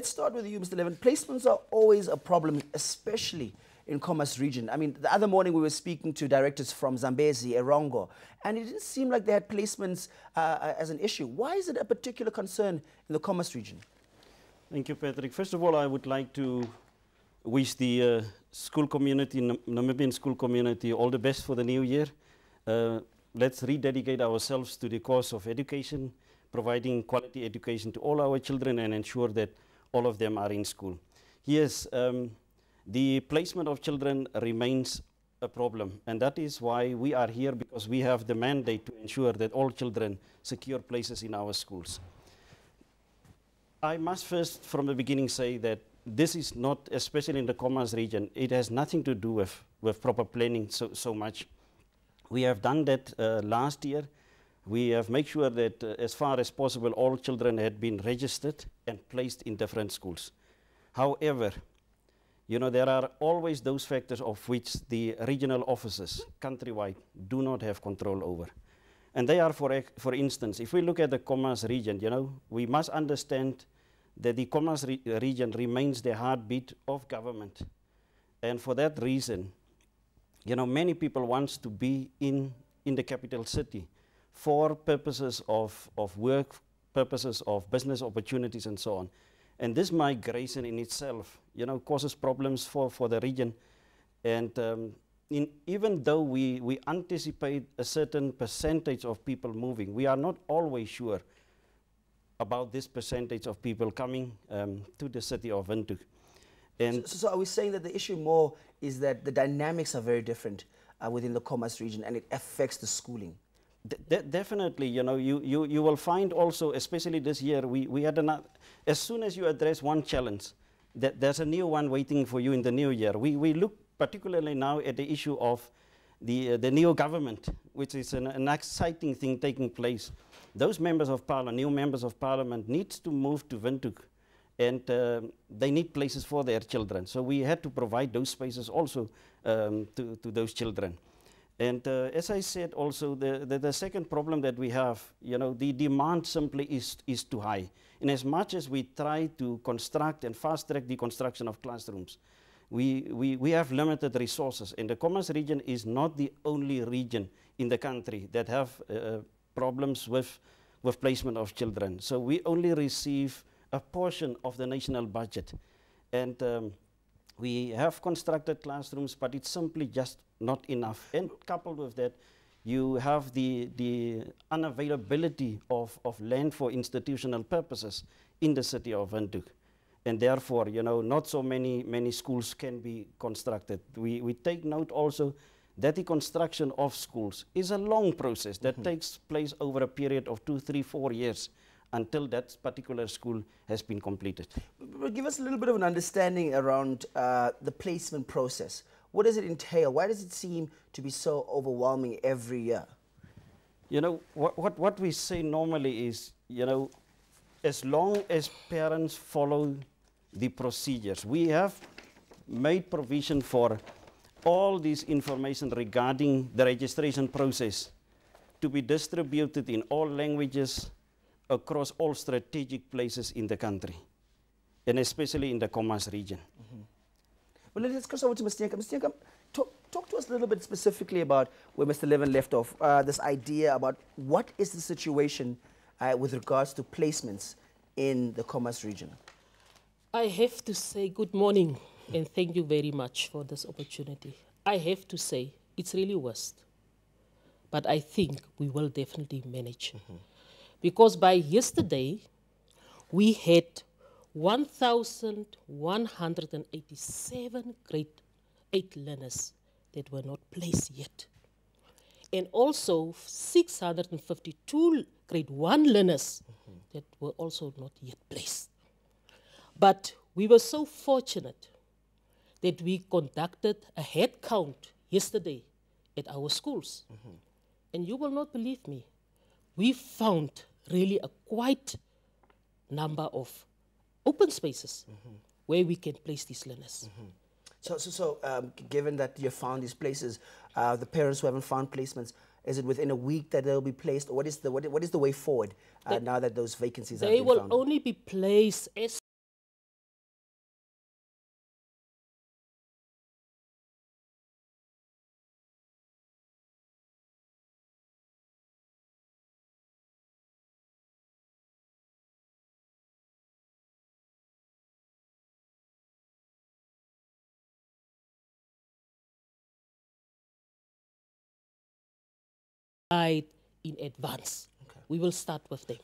let's start with you, Mr. Levin. Placements are always a problem, especially in Commerce region. I mean, the other morning we were speaking to directors from Zambezi, Erongo, and it didn't seem like they had placements as an issue. Why is it a particular concern in the Commerce region? Thank you, Patrick. First of all, I would like to wish the school community, Namibian school community, all the best for the new year. Let's rededicate ourselves to the cause of education, providing quality education to all our children and ensure that all of them are in school. Yes, the placement of children remains a problem, and that is why we are here, because we have the mandate to ensure that all children secure places in our schools. I must first, from the beginning, say that this is not, especially in the Commerce region, it has nothing to do with proper planning so much. We have done that last year. We have made sure that as far as possible all children had been registered and placed in different schools. However, you know, there are always those factors of which the regional offices countrywide do not have control over. And they are, for instance, if we look at the Commerce region, you know, we must understand that the Commerce region remains the heartbeat of government. And for that reason, you know, many people want to be in the capital city for purposes of work, purposes of business opportunities and so on. And this migration in itself, you know, causes problems for the region. And even though we anticipate a certain percentage of people moving, we are not always sure about this percentage of people coming to the city of Windhoek. And so are we saying that the issue more is that the dynamics are very different within the Commerce region and it affects the schooling? Definitely, you know, you will find also, especially this year, we had as soon as you address one challenge, there's a new one waiting for you in the new year. We look particularly now at the issue of the new government, which is an exciting thing taking place. Those members of parliament, new members of parliament, needs to move to Windhoek, and they need places for their children. So we had to provide those spaces also to those children. And as I said also, the second problem that we have, you know, the demand simply is too high. And as much as we try to construct and fast track the construction of classrooms, we have limited resources. And the Commerce region is not the only region in the country that have problems with placement of children. So we only receive a portion of the national budget. And we have constructed classrooms, but it's simply just not enough. And coupled with that, you have the unavailability of land for institutional purposes in the city of Windhoek. And therefore, you know, not so many schools can be constructed. We take note also that the construction of schools is a long process that takes place over a period of 2, 3, 4 years until that particular school has been completed. But give us a little bit of an understanding around the placement process. What does it entail? Why does it seem to be so overwhelming every year? You know, what we say normally is, you know, as long as parents follow the procedures, we have made provision for all this information regarding the registration process to be distributed in all languages across all strategic places in the country, and especially in the Commerce region. Well, let's go over to Mr. Nyenka. Mr. Nyenka, talk to us a little bit specifically about where Mr. Levin left off, this idea about what is the situation with regards to placements in the Commerce region. I have to say good morning and thank you very much for this opportunity. I have to say it's really worst, but I think we will definitely manage. Because by yesterday, we had 1,187 grade 8 learners that were not placed yet. And also 652 grade 1 learners that were also not yet placed. But we were so fortunate that we conducted a head count yesterday at our schools. And you will not believe me, we found really a quite number of open spaces where we can place these learners. So given that you found these places, the parents who haven't found placements, is it within a week that they'll be placed? Or what is the way forward now that those vacancies have been found? They will only be placed as in advance. We will start with them.